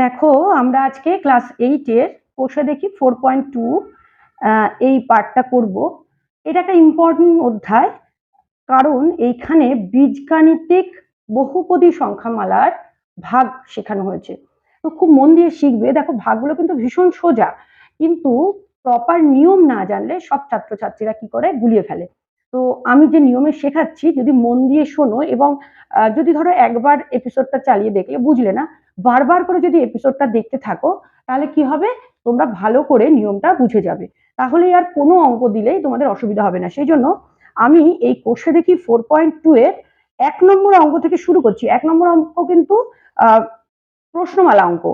দেখো, আমরা আজকে ক্লাস 8 এর কোষে দেখি 4.2 এই পার্টটা করব। এটা একটা ইম্পর্টেন্ট অধ্যায়, কারণ এইখানে বীজগাণিতিক বহুপদী সংখ্যামালার ভাগ শেখানো হয়েছে। তো খুব মন দিয়ে শিখবে। দেখো, ভাগগুলো কিন্তু ভীষণ সোজা, কিন্তু প্রপার নিয়ম না জানলে সব ছাত্রছাত্রীরা কি করে গুলিয়ে ফেলে। তো আমি যে নিয়মে শেখাচ্ছি, যদি মন দিয়ে শোনো এবং যদি ধরো একবার এপিসোডটা চালিয়ে দেখলে বুঝলে না, বারবার করে যদি এপিসোডটা দেখতে থাকো, তাহলে কি হবে, তোমরা ভালো করে নিয়মটা বুঝে যাবে। তাহলে আর কোনো অঙ্ক দিলেই তোমাদের অসুবিধা হবে না। সেই জন্য আমি এই কোষে দেখি 4.2 এর 1 নম্বর অঙ্ক থেকে শুরু করছি। 1 নম্বর অঙ্ক কিন্তু প্রশ্নমালা অঙ্ক,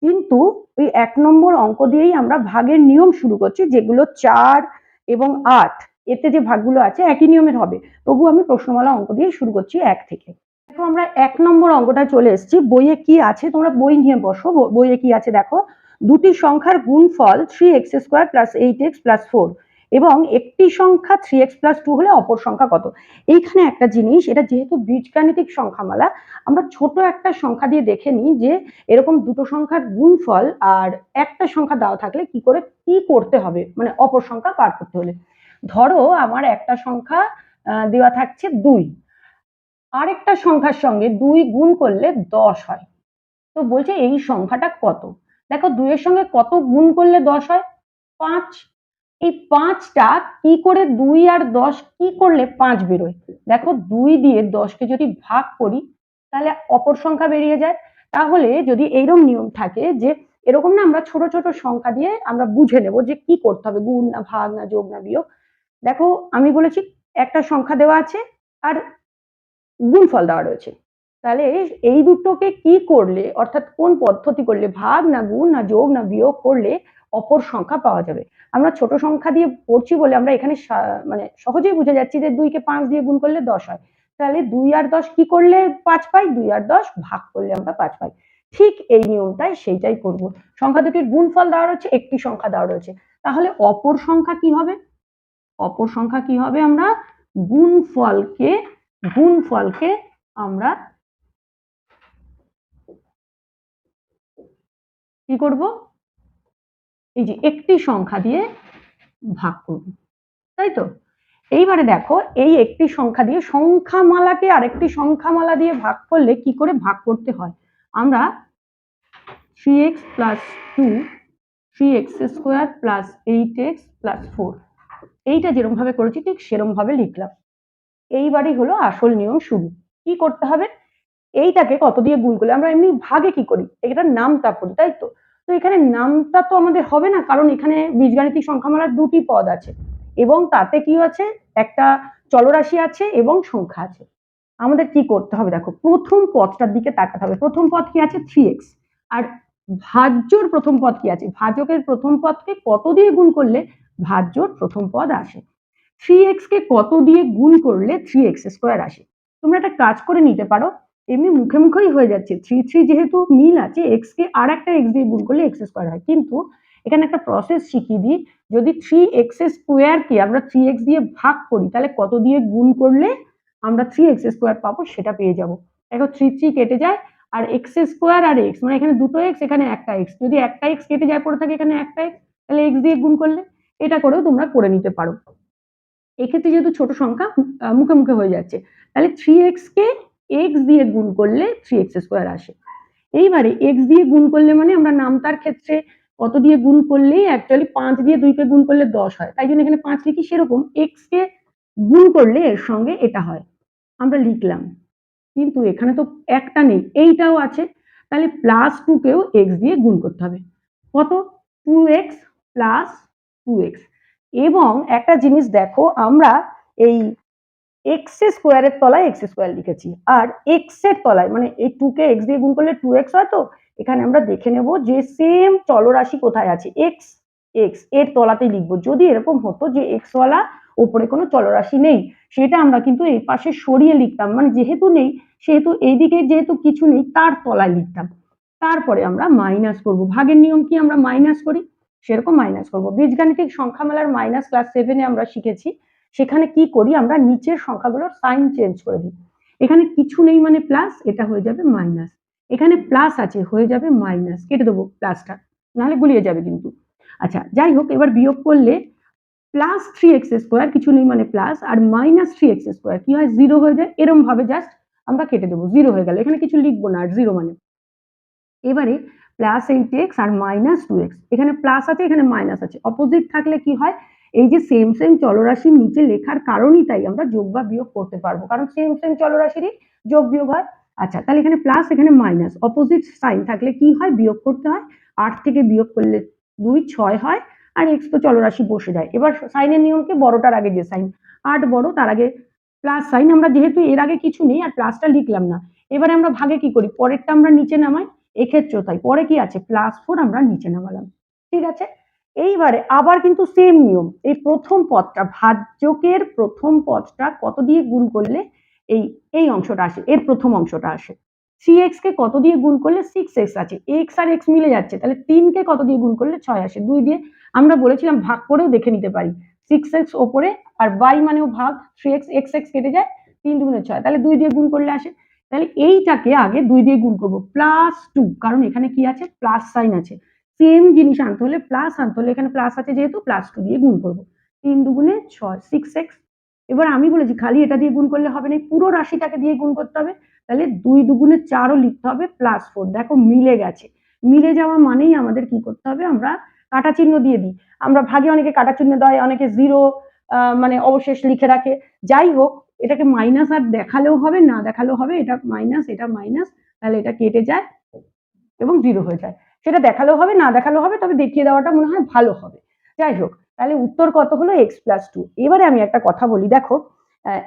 কিন্তু ওই 1 নম্বর অঙ্ক দিয়েই আমরা ভাগের নিয়ম শুরু করছি, যেগুলো 4 এবং 8 এতে যে ভাগগুলো আছে একই নিয়মের হবে। তবু আমি প্রশ্নমালা অঙ্ক দিয়ে শুরু করছি 1 থেকে। দেখো, আমরা 1 নম্বর অঙ্কটা চলে এসেছি। বইয়ে কি আছে তোমরা বই নিয়ে বসো। বইয়ে কি আছে দেখো, দুটি সংখ্যার গুণফল 3x² + 8x + 4 এবং একটি সংখ্যা 3x + 2 হলে অপর সংখ্যা কত। এইখানে একটা জিনিস, এটা যেহেতু বীজগাণিতিক সংখ্যামালা, আমরা ছোট একটা সংখ্যা দিয়ে দেখে নিই যে এরকম দুটো সংখ্যার গুণফল আর একটা সংখ্যা দেওয়া থাকলে কি করতে হবে, মানে অপর সংখ্যা বার করতে হলে। ধরো আমার একটা সংখ্যা দেওয়া থাকছে 2, আরেকটা সংখ্যার সঙ্গে 2 গুণ করলে 10 হয়। তো বলছে এই সংখ্যাটা কত। দেখো, 2 এর সঙ্গে কত গুণ করলে 10 হয়? 5। এই 5টা কি করে 2 আর 10 কি করলে 5 বেরোয়? দেখো, 2 দিয়ে 10কে যদি ভাগ করি তাহলে অপর সংখ্যা বেরিয়ে যায়। তাহলে যদি এইরকম নিয়ম থাকে যে এরকম না, আমরা ছোট ছোট সংখ্যা দিয়ে আমরা বুঝে নেব যে কি করতে হবে, গুণ না ভাগ না যোগ না বিয়োগ। দেখো, আমি বলেছি একটা সংখ্যা দেওয়া আছে আর গুণফল দেওয়া রয়েছে। তাহলে এই দুটোকে কি করলে, অর্থাৎ কোন পদ্ধতি করলে, ভাগ না গুণ না যোগ না বিয়োগ করলে অপর সংখ্যা পাওয়া যাবে। আমরা ছোট সংখ্যা দিয়ে পড়ছি বলে আমরা এখানে মানে সহজেই বুঝে যাচ্ছি যে 2 কে 5 দিয়ে গুণ করলে 10 হয়। তাহলে 2 আর 10 কি করলে 5 পাই? 2 আর 10 ভাগ করলে আমরা 5 পাই। ঠিক এই নিয়মটাই সেইটাই করব। সংখ্যা দুটির গুণফল দেওয়া রয়েছে, একটি সংখ্যা দেওয়া রয়েছে। তাহলে অপর সংখ্যা কি হবে? অপর সংখ্যা কি হবে? আমরা গুণফলকে আমরা কি করব? এই যে একটি সংখ্যা দিয়ে ভাগ করব, তাই তো? এইবারে দেখো, এই একটি সংখ্যা দিয়ে সংখ্যামালাকে আরেকটি সংখ্যামালা দিয়ে ভাগ করলে কি করে ভাগ করতে হয়। আমরা 3x + 2, 3x² + 8x + 4 এইটা যেরকম ভাবে করেছি ঠিক সেরকম ভাবে লিখলাম। এইবারই হলো আসল নিয়ম শুরু। কি করতে হবে? এইটাকে কত দিয়ে গুণ করলে, আমরা এমনি ভাগে কি করি, এটার নামতা করি, তাই তো? তো এখানে নামতা তো আমাদের হবে না, কারণ এখানে বীজগাণিতিক সংখ্যামালার দুটি পদ আছে এবং তাতে কি আছে, একটা চলরাশি আছে এবং সংখ্যা আছে। আমাদের কি করতে হবে, দেখো প্রথম পদটার দিকে তাকাতে হবে। প্রথম পদ কি আছে? 3x। আর ভাজ্যর প্রথম পদ কি আছে? ভাজকের প্রথম পদকে কত দিয়ে গুণ করলে ভাজ্যর প্রথম পদ আসে। 3x কে কত দিয়ে গুণ করলে 3x² আসে। তোমরা একটা কাজ করে নিতে পারো, এমনি মুখে মুখেই হয়ে যাচ্ছে। 3 যেহেতু মিল আছে, x কে আর একটা x দিয়ে গুণ করলে x² হয়। কিন্তু এখানে একটা প্রসেস শিখিয়ে দিই, যদি 3x² কে আমরা 3x দিয়ে ভাগ করি তাহলে কত দিয়ে গুণ করলে আমরা 3x² পাবো সেটা পেয়ে যাব। দেখো, 3 কেটে যায় আর x² আর x, মানে এখানে দুটো x, এখানে একটা x, যদি একটা x কেটে যায় পড়ে থাকে এখানে একটা x, তাহলে x দিয়ে গুণ করলে। এটা করেও তোমরা করে নিতে পারো। এক্ষেত্রে যেহেতু ছোট সংখ্যা মুখে মুখে হয়ে যাচ্ছে, তাহলে 3x কে x দিয়ে গুণ করলে 3x² আসে। এইবারে x দিয়ে গুণ করলে মানে আমরা নামতার ক্ষেত্রে কত দিয়ে গুণ করলেই অ্যাকচুয়ালি 5 দিয়ে 2 কে গুণ করলে 10 হয়, তাই জন্য এখানে 5 লিখি। সেরকম x কে গুণ করলে এর সঙ্গে এটা হয়, আমরা লিখলাম। কিন্তু এখানে তো একটা নেই, এইটাও আছে, তাহলে +2 কেও x দিয়ে গুণ করতে হবে। কত? 2x + 2x। এবং একটা জিনিস দেখো, আমরা এই x² এর তলায় x² লিখেছি, আর x এর তলায়, মানে এই 2 কে x দিয়ে গুণ করলে 2x হয়, তো এখানে আমরা দেখে নেব যে সেম চলরাশি কোথায় আছে, x এর তলাতেই লিখবো। যদি এরকম হতো যে x ওয়ালা উপরে কোনো চলরাশি নেই, সেটা আমরা কিন্তু এই পাশে সরিয়ে লিখতাম, মানে যেহেতু নেই সেহেতু এইদিকে যেহেতু কিছু নেই তার তলায় লিখতাম। তারপরে আমরা মাইনাস করব। ভাগের নিয়ম কি, আমরা মাইনাস করি, সেরকম মাইনাস করব। বীজগাণিতিক সংখ্যামালার মাইনাস ক্লাস 7 এ আমরা শিখেছি। সেখানে কি করি, আমরা নিচের সংখ্যাগুলোর সাইন চেঞ্জ করে দিই। এখানে কিছু নেই মানে প্লাস, এটা হয়ে যাবে মাইনাস। এখানে প্লাস আছে, হয়ে যাবে মাইনাস, কেটে দেবো প্লাসটা, নাহলে গুলিয়ে যাবে কিন্তু। আচ্ছা যাই হোক, এবার বিয়োগ করলে প্লাস 3x স্কোয়ার, কিছু নেই মানে প্লাস, আর মাইনাস 3x স্কোয়ার কি হয়, 0 হয়ে যায়। এরম ভাবে জাস্ট আমরা কেটে দেবো, 0 হয়ে গেল, এখানে কিছু লিখবো না, আর 0 মানে। এবারে প্লাস 8x আর মাইনাস 2x, এখানে প্লাস আছে এখানে মাইনাস আছে, অপোজিট থাকলে কি হয়, এই যে সেম সেম চলরাশির নিচে লেখার কারণই তাই আমরা যোগ বা বিয়োগ করতে পারবো, কারণ সেম সেম চলরাশিরই যোগ বিয়োগ হয়। আচ্ছা তাহলে এখানে প্লাস এখানে মাইনাস, অপোজিট সাইন থাকলে কি হয়, বিয়োগ করতে হয়। 8 থেকে বিয়োগ করলে 2 6 হয়, আর এক্স তো চলরাশি বসে যায়। এবার সাইনের নিয়মকে, বড়টার আগে যে সাইন, 8 বড় তার আগে প্লাস সাইন, আমরা যেহেতু এর আগে কিছু নেই আর প্লাসটা লিখলাম না, এবারে আমরা ভাগে কি করি, পরেরটা আমরা নিচে নামাই, এক্ষেত্রেও তাই, পরে কি আছে +4 আমরা নিচে নামালাম, ঠিক আছে। এইবারে আবার কিন্তু সেম নিয়ম, এই প্রথম পদটা, ভাজ্যকের প্রথম পদটা কত দিয়ে গুণ করলে এই এই অংশটা আসে, এর প্রথম অংশটা আসে। 3x কে কত দিয়ে গুণ করলে 6x আছে, x আর x মিলে যাচ্ছে, তাহলে 3 কে কত দিয়ে গুণ করলে 6 আসে, 2 দিয়ে। আমরা বলেছিলাম ভাগ করেও দেখে নিতে পারি, 6x ওপরে আর y মানেও ভাগ, 3x x x কেটে যায়, 3 2 6, তাহলে 2 দিয়ে গুণ করলে আসে। তাহলে এইটাকে আগে 2 দিয়ে গুণ করব, +2, কারণ এখানে কি আছে প্লাস সাইন আছে, সেম জিনিস আনতে হলে প্লাস আনতে হলে এখানে প্লাস আছে যেহেতু +2 দিয়ে গুণ করব, 3 2 6 6x। এবার আমি বলেছি খালি এটা দিয়ে গুণ করলে হবে না, পুরো রাশিটাকে দিয়ে গুণ করতে হবে, তাহলে 2 2 4ও লিখতে হবে +4, দেখো মিলে গেছে। মিলে যাওয়া মানেই আমাদের কি করতে হবে, আমরা কাটা চিহ্ন দিয়ে দিই। আমরা ভাগে অনেকে কাটা চিহ্ন দেয়, অনেকে 0 মানে অবশেষ লিখে রাখে। যাই হোক, এটাকে মাইনাস আর দেখালেও হবে না দেখালেও হবে, এটা মাইনাস এটা মাইনাস, তাহলে এটা কেটে যায় এবং 0 হয়ে যায়। সেটা দেখালেও হবে না দেখালেও হবে, তবে দেখিয়ে দেওয়াটা মনে হয় ভালো হবে। যাই হোক, তাহলে উত্তর কত হলো, x+2। এবারে আমি একটা কথা বলি, দেখো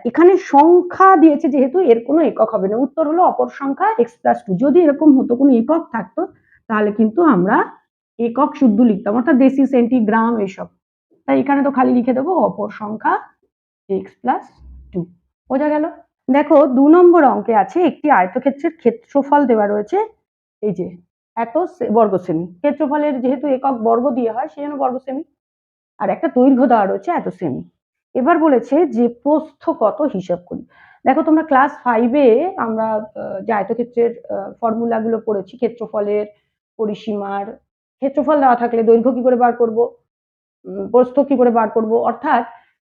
এখানে সংখ্যা দিয়েছে যেহেতু এর কোনো একক হবে না, উত্তর হলো অপর সংখ্যা x+2। যদি এরকম হতো কোনো একক থাকতো তাহলে কিন্তু আমরা একক শুদ্ধ লিখতাম, অর্থাৎ ডেসি সেন্টি গ্রাম এইসব। তাই এখানে তো খালি লিখে দেবো অপর সংখ্যা x+2, বোঝা গেল। দেখো 2 নম্বর অঙ্কে আছে, একটি আয়তক্ষেত্রের ক্ষেত্রফল দেওয়া রয়েছে, এই যে এত বর্গ সেমি, ক্ষেত্রফলের যেহেতু একক বর্গ দিয়ে হয় সেজন্য বর্গ সেমি, আর একটা দৈর্ঘ্য দেওয়া রয়েছে এত সেমি। এবার বলেছে যে প্রস্থ কত হিসাব করি। দেখো তোমরা ক্লাস 5-এ আমরা যে আয়তক্ষেত্রের ফর্মুলা গুলো পড়েছি, ক্ষেত্রফলের, পরিসীমার, ক্ষেত্রফল দেওয়া থাকলে দৈর্ঘ্য কি করে বার করব, প্রস্থ কি করে বার করব, অর্থাৎ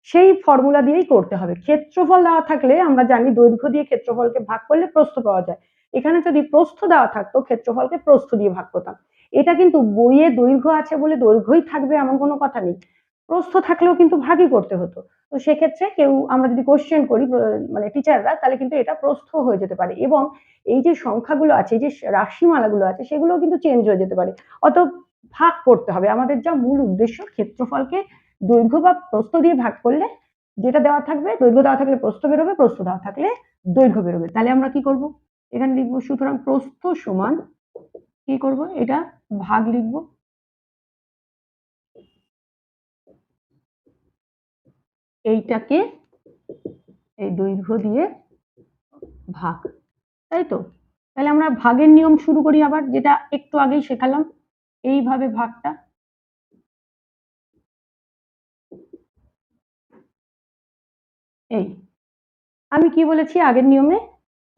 সেই ফর্মুলা দিয়েই করতে হবে। ক্ষেত্রফল দেওয়া থাকলে আমরা জানি দৈর্ঘ্য দিয়ে ক্ষেত্রফলকে ভাগ করলে প্রস্থ পাওয়া যায়, এখানে যদি প্রস্থ দেওয়া থাকতো ক্ষেত্রফলকে প্রস্থ দিয়ে ভাগ করতাম। এটা কিন্তু বইয়ে দৈর্ঘ্য আছে বলে দৈর্ঘ্যই থাকবে এমন কোনো কথা নেই, প্রস্থ থাকলেও কিন্তু ভাগই করতে হতো। তো সেক্ষেত্রে কেউ আমরা যদি কোশ্চেন করি মানে টিচাররা, তাহলে কিন্তু এটা প্রস্থ হয়ে যেতে পারে, এবং এই যে সংখ্যাগুলো আছে, এই যে রাশিমালাগুলো আছে, সেগুলো কিন্তু চেঞ্জ হয়ে যেতে পারে। অত ভাগ করতে হবে, আমাদের যা মূল উদ্দেশ্য ক্ষেত্রফলকে দৈর্ঘ্য বা প্রস্থ দিয়ে ভাগ করলে যেটা দেওয়া থাকবে, দৈর্ঘ্য দেওয়া থাকলে প্রস্থ বেরোবে, প্রস্থ দেওয়া থাকলে দৈর্ঘ্য বেরোবে। তাহলে আমরা কি করব, এখানে লিখবো সুতরাং প্রস্থ সমান কি করব, এটা ভাগ লিখবো, এইটাকে এই দৈর্ঘ্য দিয়ে ভাগ, তাই তো। তাহলে আমরা ভাগের নিয়ম শুরু করি আবার, যেটা একটু আগেই শেখালাম, এইভাবে ভাগটা, এই আমি কি বলেছি আগের নিয়মে,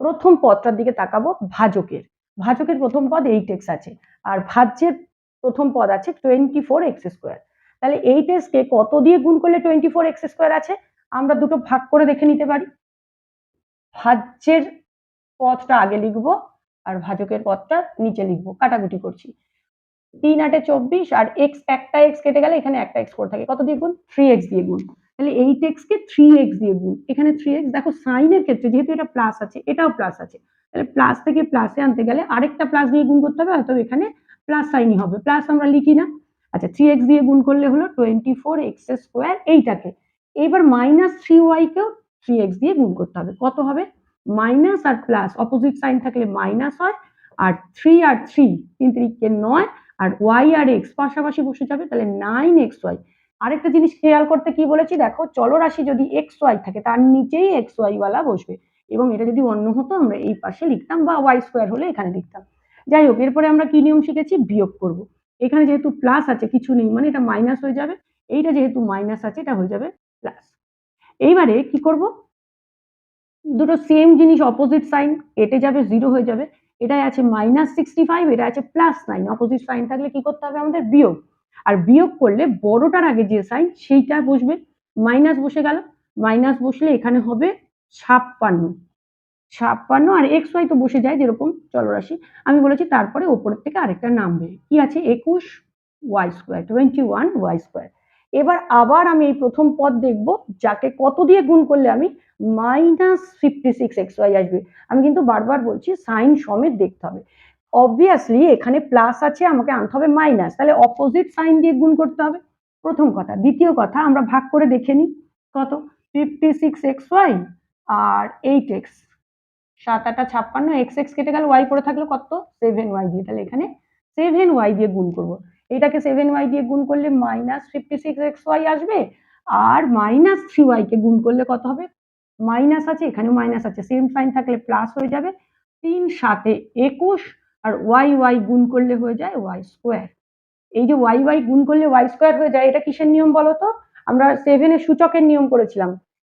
প্রথম পদটার দিকে তাকাবো, ভাজকের, ভাজকের প্রথম পদ 8x আছে, আর ভাজ্যের প্রথম পদ আছে 24x²। তাহলে 8x কে কত দিয়ে গুণ করলে 24x² আছে, আমরা দুটো ভাগ করে দেখে নিতে পারি। ভাজ্যের পদটা আগে লিখবো আর ভাজকের পদটা নিচে লিখবো, কাটাকুটি করছি। 3 8 24, আর x, একটা x কেটে গেলে এখানে একটা x পড়ে থাকে, কত দিয়ে গুণ, 3x দিয়ে গুণ। তাহলে 8x কে 3x দিয়ে গুণ, এখানে 3x, দেখো সাইনের ক্ষেত্রে যেহেতু এটা প্লাস আছে এটাও প্লাস আছে, তাহলে প্লাস থেকে প্লাসে আনতে গেলে আরেকটা প্লাস দিয়ে গুণ করতে হবে, অথবা এখানে প্লাস সাইনই হবে, প্লাস আমরা লিখি না। আচ্ছা 3x দিয়ে গুণ করলে হলো 24x², এইটাকে এইবার -3y কেও 3x দিয়ে গুণ করতে হবে, কত হবে, মাইনাস আর প্লাস অপোজিট সাইন থাকলে মাইনাস হয়, আর 3 আর 3 3 3 9, আর y আর x পাশাপাশি বসে যাবে, তাহলে 9xy। আরেকটা জিনিস খেয়াল করতে কি বলেছি, দেখো চলরাশি যদি xy থাকে তার নিচেই xy ওয়ালা বসবে, এবং এটা যদি অন্য হতো আমরা এই পাশে লিখতাম, বা y² হলে এখানে লিখতাম। যাই হোক, এরপরে আমরা কি নিয়ম শিখেছি, বিয়োগ করব। এখানে যেহেতু প্লাস আছে কিছু নেই মানে এটা মাইনাস হয়ে যাবে, এইটা যেহেতু মাইনাস আছে এটা হয়ে যাবে প্লাস। এইবারে কি করব, দুটো সেম জিনিস অপোজিট সাইন, কেটে যাবে 0 হয়ে যাবে, এটাই আছে -65, এটা আছে +9, অপোজিট সাইন থাকলে কি করতে হবে আমাদের বিয়োগ, আর বিয়োগ করলে বড়টার আগে যে সাইন সেইটা বসবে, মাইনাস বসে গেল, মাইনাস বসলে এখানে হবে 56 আর এক্স ওয়াই তো বসে যায় যেরকম চলরাশি, আমি বলেছি তারপরে ওপরের থেকে আরেকটা নামবে, কি আছে 21 ওয়াই স্কোয়ার, 21 ওয়াই স্কোয়ার। এবার আবার আমি এই প্রথম পদ দেখব যাকে কত দিয়ে গুণ করলে আমি -56 এক্স ওয়াই আসবে। আমি কিন্তু বারবার বলছি সাইন সমেত দেখতে হবে, অবভিয়াসলি এখানে প্লাস আছে, আমাকে আনতে হবে মাইনাস, তাহলে অপোজিট সাইন দিয়ে গুণ করতে হবে, প্রথম কথা। দ্বিতীয় কথা, আমরা ভাগ করে দেখে নিই কত, 56 এক্স ওয়াই আর 8x, 7 8 56, এক্স এক্স কেটে গেল, ওয়াই পড়ে থাকলো কত 7y দিয়ে, তাহলে এখানে 7y দিয়ে গুণ করব, এটাকে 7y দিয়ে গুণ করলে -56xy আসবে, আর -3y কে গুণ করলে কত হবে, মাইনাস আছে এখানেও মাইনাস আছে, সেম সাইন থাকলে প্লাস হয়ে যাবে, 3 7 21 আর y গুণ করলে হয়ে যায় y স্কোয়ার। এই যে y গুণ করলে y স্কোয়ার হয়ে যায়, এটা কিসের নিয়ম বলো তো, আমরা 7 এর সূচকের নিয়ম করেছিলাম,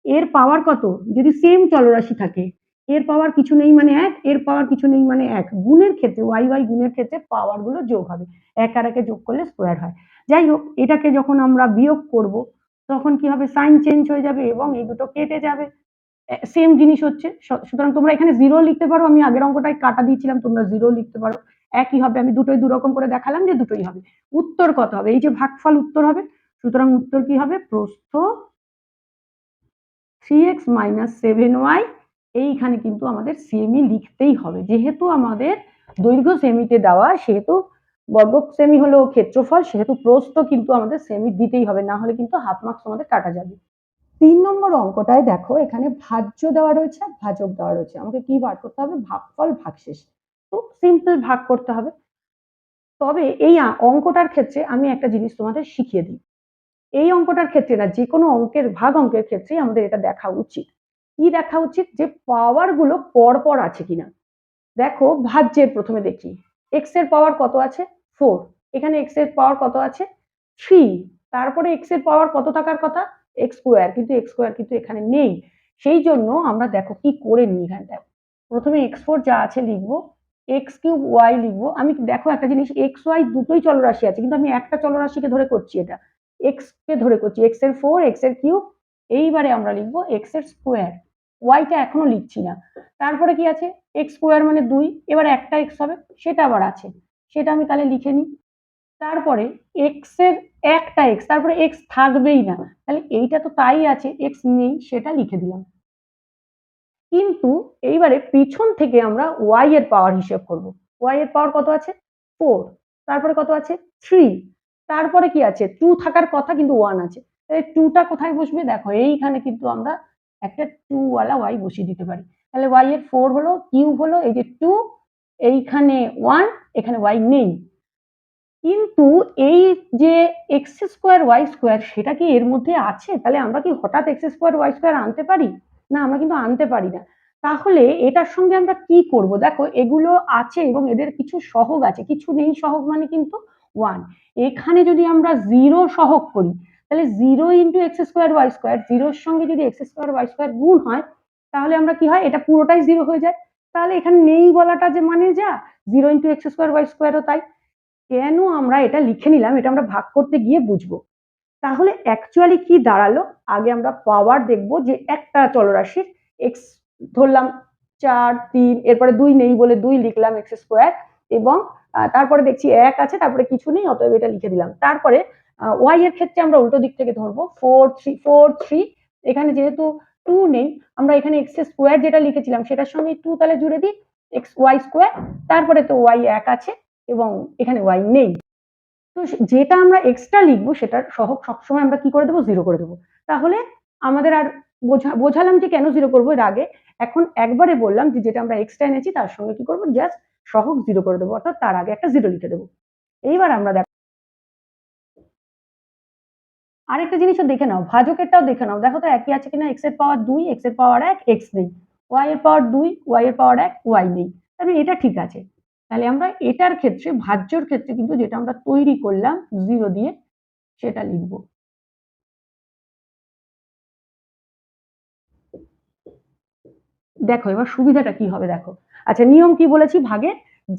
এর পাওয়ার কত, যদি সেম চলরাশি থাকে, এর পাওয়ার কিছু নেই মানে 1, এর পাওয়ার কিছু নেই মানে 1, গুণের ক্ষেত্রে y গুণের ক্ষেত্রে পাওয়ার গুলো যোগ হবে, 1 আর 1 যোগ করলে স্কোয়ার হয়। যাই হোক, এটাকে যখন আমরা বিয়োগ করব তখন কি হবে, সাইন চেঞ্জ হয়ে যাবে এবং এই দুটো কেটে যাবে, সেম জিনিস হচ্ছে, সুতরাং তোমরা এখানে 0 লিখতে পারো, আমি আগের অঙ্কটায় কাটা দিয়েছিলাম, তোমরা 0 লিখতে পারো, একই হবে, আমি দুটোই দুরকম করে দেখালাম যে দুটোই হবে। উত্তর কত হবে, এই যে ভাগফল উত্তর হবে, সুতরাং উত্তর কি হবে, প্রস্থ 3x - 7y, এইখানে কিন্তু আমাদের সেমি লিখতেই হবে, যেহেতু আমাদের দৈর্ঘ্য সেমিতে দেওয়া, সেহেতু বর্গ সেমি হলো ক্ষেত্রফল, সেহেতু প্রস্থ কিন্তু আমাদের সেমি দিতেই হবে, না হলে কিন্তু হাফ মার্কস আমাদের কাটা যাবে। 3 নম্বর অঙ্কটায় দেখো এখানে ভাজ্য দেওয়া রয়েছে আর ভাজক দেওয়া রয়েছে, আমাকে কি বার করতে হবে, ভাগফল ভাগশেষ, তো সিম্পল ভাগ করতে হবে। তবে এই অঙ্কটার ক্ষেত্রে আমি একটা জিনিস তোমাদের শিখিয়ে দিই, এই অঙ্কটার ক্ষেত্রে না, যে কোনো অঙ্কের ভাগ অঙ্কের ক্ষেত্রে আমাদের এটা দেখা উচিত, কি দেখা উচিত, যে পাওয়ার গুলো পরপর আছে কিনা। দেখো ভাজ্যের প্রথমে দেখি, এক্স এর পাওয়ার কত আছে 4, এখানে এক্স এর পাওয়ার কত আছে 3, তারপরে এক্স এর পাওয়ার কত থাকার কথা এক্স স্কোয়ার, কিন্তু এক্স স্কোয়ার কিন্তু এখানে নেই, সেই জন্য আমরা দেখো কি করে নিই, এখানটায় প্রথমে x4 যা আছে লিখবো, x³ y লিখবো, আমি দেখো একটা জিনিস, এক্স ওয়াই দুটোই চলরাশি আছে, কিন্তু আমি একটা চলরাশিকে ধরে করছি, এটা x কে ধরে করছি, x এর 4 x এর কিউব, এইবারে আমরা লিখবো x এর স্কোয়ার, y টা এখনো লিখছি না, তারপরে কি আছে x স্কোয়ার মানে 2, এবার একটা x হবে, সেটা আবার আছে, সেটা আমি তাহলে লিখে নিই, তারপরে x এর একটা x, তারপরে x থাকবেই না, তাহলে এইটা তো তাই আছে, x নেই, সেটা লিখে দিলাম। কিন্তু এইবারে পিছন থেকে আমরা y এর পাওয়ার হিসেব করব, y এর পাওয়ার কত আছে 4, তারপরে কত আছে 3, তারপরে কি আছে 2 থাকার কথা কিন্তু 1 আছে, তাহলে 2টা কোথায় বসবে, দেখো এইখানে কিন্তু আমরা একটা 2 ওয়ালা y বসিয়ে দিতে পারি, তাহলে y এর 4 হলো, কিউব হলো এই যে 2, এইখানে 1, এখানে y নেই, কিন্তু এই যে এক্স স্কোয়ার ওয়াই স্কোয়ার সেটা কি এর মধ্যে আছে, তাহলে আমরা কি হঠাৎ এক্স স্কোয়ার ওয়াই স্কোয়ার আনতে পারি না, আমরা কিন্তু আনতে পারি না, তাহলে এটার সঙ্গে আমরা কি করব, দেখো এগুলো আছে এবং এদের কিছু সহগ আছে, কিছু নেই সহগ মানে কিন্তু 1, এখানে যদি আমরা 0 সহগ করি, তাহলে 0 into X square Y square, 0-র সঙ্গে যদি এক্স স্কোয়ার ওয়াই স্কোয়ার গুণ হয়, তাহলে আমরা কি হয়, এটা পুরোটাই 0 হয়ে যায়, তাহলে এখানে নেই বলাটা যে মানে যা, 0 ইন্টু এক্স স্কোয়ার ওয়াই স্কোয়ারও তাই, কেন আমরা এটা লিখে নিলাম, এটা আমরা ভাগ করতে গিয়ে বুঝবো। তাহলে অ্যাকচুয়ালি কি দাঁড়ালো, আগে আমরা পাওয়ার দেখবো, যে একটা চলরাশির এক্স ধরলাম 4 3, এরপরে 2 নেই বলে 2 লিখলাম এক্স স্কোয়ার, এবং তারপরে দেখছি 1 আছে, তারপরে কিছু নেই, অতএব এটা লিখে দিলাম, তারপরে ওয়াই এর ক্ষেত্রে আমরা উল্টো দিক থেকে ধরবো 4 3 4 3, এখানে যেহেতু 2 নেই, আমরা এখানে এক্স স্কোয়ার যেটা লিখেছিলাম সেটার সঙ্গে 2 তাহলে জুড়ে দিই, এক্স ওয়াই স্কোয়ার, তারপরে তো ওয়াই 1 আছে এবং এখানে ওয়াই নেই, তো যেটা আমরা এক্সট্রা লিখবো সেটার সহগ সবসময় আমরা কি করে দেবো 0 করে দেবো, তাহলে আমাদের আর বোঝালাম যে কেন 0 করবো এর আগে, এখন একবারে বললাম যে যেটা আমরা এক্সট্রা এনেছি তার সঙ্গে কি করবো, জাস্ট সহগ 0 করে দেবো, অর্থাৎ তার আগে একটা 0 লিখে দেবো। এইবার আমরা দেখো আরেকটা জিনিসও দেখে নাও, ভাজকেরটাও দেখে নাও, দেখো তো একই আছে কিনা, এক্স এর পাওয়ার 2 এক্স এর পাওয়ার 1 এক্স নেই, ওয়াই এর পাওয়ার 2 ওয়াই এর পাওয়ার 1 ওয়াই নেই, তাহলে এটা ঠিক আছে, তাহলে আমরা এটার ক্ষেত্রে ভাজ্যর ক্ষেত্রে কিন্তু যেটা আমরা তৈরি করলাম 0 দিয়ে সেটা লিখবো। দেখো এবার সুবিধাটা কি হবে, দেখো আচ্ছা, নিয়ম কি বলেছি ভাগে,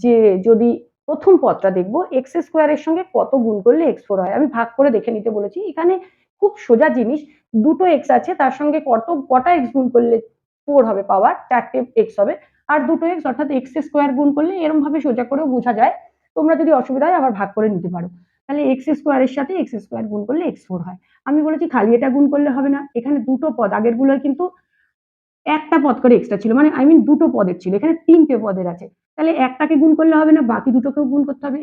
যে যদি প্রথম পদটা দেখবো এক্স স্কোয়ারের সঙ্গে কত গুণ করলে এক্স ফোর হয়, আমি ভাগ করে দেখে নিতে বলেছি। এখানে খুব সোজা জিনিস, দুটো এক্স আছে, তার সঙ্গে কটা এক্স গুণ করলে ফোর হবে, পাওয়ার 4টে এক্স হবে, আর দুটো এক্স অর্থাৎ এক্স স্কোয়ার গুণ করলে এরকম ভাবে সোজা করেও বোঝা যায়। তোমরা যদি অসুবিধা হয় আবার ভাগ করে নিতে পারো। তাহলে এক্স স্কোয়ারের সাথে এক্স স্কোয়ার গুণ করলে এক্স ফোর হয়। আমি বলেছি খালি এটা গুণ করলে হবে না, এখানে দুটো পদ, আগের গুলোয় কিন্তু একটা পদ করে এক্সট্রা ছিল, মানে আই মিন দুটো পদের ছিল, এখানে 3টে পদের আছে। তাহলে একটাকে গুণ করলে হবে না, বাকি দুটোকেও গুণ করতে হবে।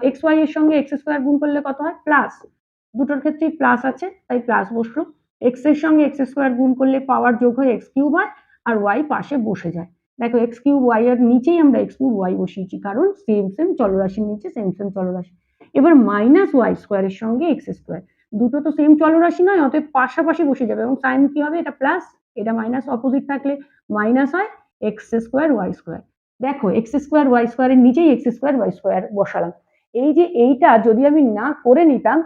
এক্স ওয়াই এর সঙ্গে এক্স স্কোয়ার গুণ করলে কত হয়, প্লাস। দুটোর ক্ষেত্রেই প্লাস আছে তাই প্লাস বসলো। এক্স এর সঙ্গে এক্স স্কোয়ার গুণ করলে পাওয়ার যোগ হয়ে এক্স কিউব হয়, আর ওয়াই পাশে বসে যায়। দেখো এক্স কিউব ওয়াই এর নিচেই আমরা এক্স কিউব ওয়াই বসিয়েছি, কারণ সেম সেম চলরাশির নিচে সেম সেম চলরাশি। এবার মাইনাস ওয়াই স্কোয়ারের সঙ্গে এক্স স্কোয়ার, দুটো তো সেম চলরাশি নয়, অতএব পাশাপাশি বসে যাবে, এবং সাইন কি হবে, এটা প্লাস, এটা মাইনাস, অপোজিট থাকলে মাইনাস হয়, এক্স স্কোয়ার ওয়াই স্কোয়ার। দেখো এক্স স্কোয়ার ওয়াই স্কোয়ারের নিচেই এক্স স্কোয়ার ওয়াই স্কোয়ার বসালাম। এই যে এইটা যদি আমি না করে নিতাম,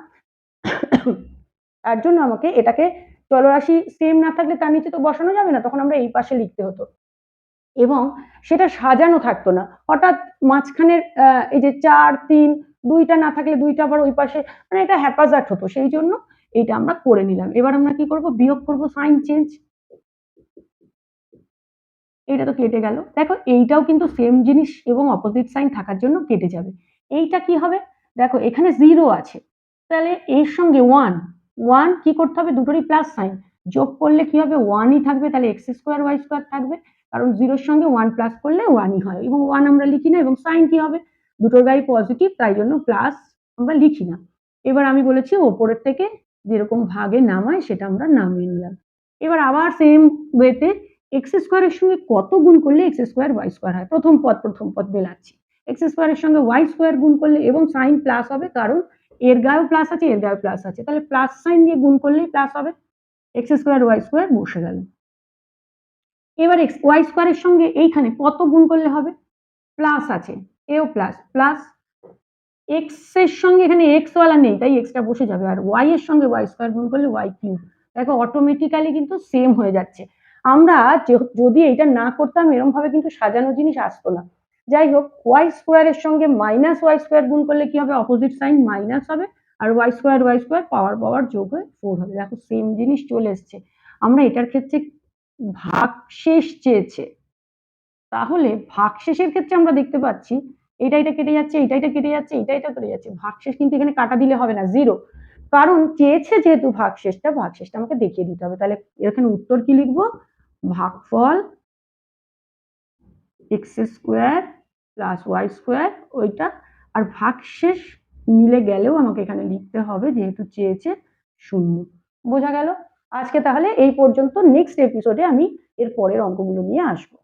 তার জন্য আমাকে এটাকে, চলরাশি সেম না থাকলে তার নিচে তো বসানো যাবে না, তখন আমরা এই পাশে লিখতে হতো, এবং সেটা সাজানো থাকতো না। হঠাৎ মাঝখানের এই যে 4 3 দুইটা না থাকলে দুইটা আবার ওই পাশে, মানে এটা হ্যাপাজার্ট হতো, সেই জন্য এইটা আমরা করে নিলাম। এবার আমরা কি করব, বিয়োগ করব, সাইন চেঞ্জ, এটা তো কেটে গেল। দেখো এইটাও কিন্তু সেম জিনিস এবং অপোজিট সাইন থাকার জন্য কেটে যাবে। এইটা কি হবে, দেখো এখানে 0 আছে, তাহলে এর সঙ্গে 1 কি করতে হবে, দুটোরই প্লাস সাইন, যোগ করলে কি হবে, 1ই থাকবে, তাহলে এক্স স্কোয়ার ওয়াই স্কোয়ার থাকবে, কারণ 0-র সঙ্গে 1 প্লাস করলে 1ই হয়, এবং 1 আমরা লিখি না, এবং সাইন কি হবে, দুটোর গায়ে পজিটিভ, তাই জন্য প্লাস আমরা লিখি না। এবার আমি বলেছি ওপরের থেকে যেরকম ভাগে নামায় সেটা আমরা নামিয়ে নিলাম। এবার আবার সেম ওয়েতে এক্স স্কোয়ারের সঙ্গে কত গুণ করলে এক্স স্কোয়ার ওয়াই স্কোয়ার হয়, প্রথম পদ বেলাচ্ছি। এক্স স্কোয়ারের সঙ্গে ওয়াই স্কোয়ার গুণ করলে, এবং সাইন প্লাস হবে, কারণ এর গায়েও প্লাস আছে এর গায়েও প্লাস আছে, তাহলে প্লাস সাইন দিয়ে গুণ করলেই প্লাস হবে, এক্স স্কোয়ার ওয়াই স্কোয়ার বসে গেল। এবার এক্স ওয়াই স্কোয়ারের সঙ্গে এইখানে কত গুণ করলে হবে, প্লাস আছে, এও প্লাস প্লাস, এক্স এর সঙ্গে এখানে এক্স ওয়ালা নেই তাই এক্সটা বসে যাবে, আর ওয়াই এর সঙ্গে ওয়াই স্কোয়ার গুণ করলে ওয়াই কিউব। দেখো অটোমেটিক্যালি কিন্তু সেম হয়ে যাচ্ছে। আমরা যদি এটা না করতাম এরকম ভাবে কিন্তু সাজানো জিনিস আসতো না। যাই হোক, ওয়াই স্কোয়ারের সঙ্গে মাইনাস ওয়াই স্কোয়ার গুণ করলে কি হবে, অপোজিট সাইন মাইনাস হবে, আর ওয়াই স্কোয়ার পাওয়ার যোগ হয়ে 4 হবে। দেখো সেম জিনিস চলে এসছে। আমরা এটার ক্ষেত্রে ভাগশেষ চেয়েছে, তাহলে ভাগশেষের ক্ষেত্রে আমরা দেখতে পাচ্ছি এটা কেটে যাচ্ছে, এটা কেটে যাচ্ছে, এটা কেটে যাচ্ছে, ভাগশেষ কিন্তু এখানে কাটা দিলে হবে না, 0, কারণ চেয়েছে যেহেতু ভাগশেষটা আমাকে দেখিয়ে দিতে হবে। তাহলে এখানে উত্তর কি লিখবো, ভাগফল x square plus y square ওইটা, আর ভাগশেষ মিলে গেলেও আমাকে এখানে লিখতে হবে যেহেতু চেয়েছে 0। বোঝা গেল? আজকে তাহলে এই পর্যন্ত, নেক্সট এপিসোডে আমি এর পরের অঙ্কগুলো নিয়ে আসবো।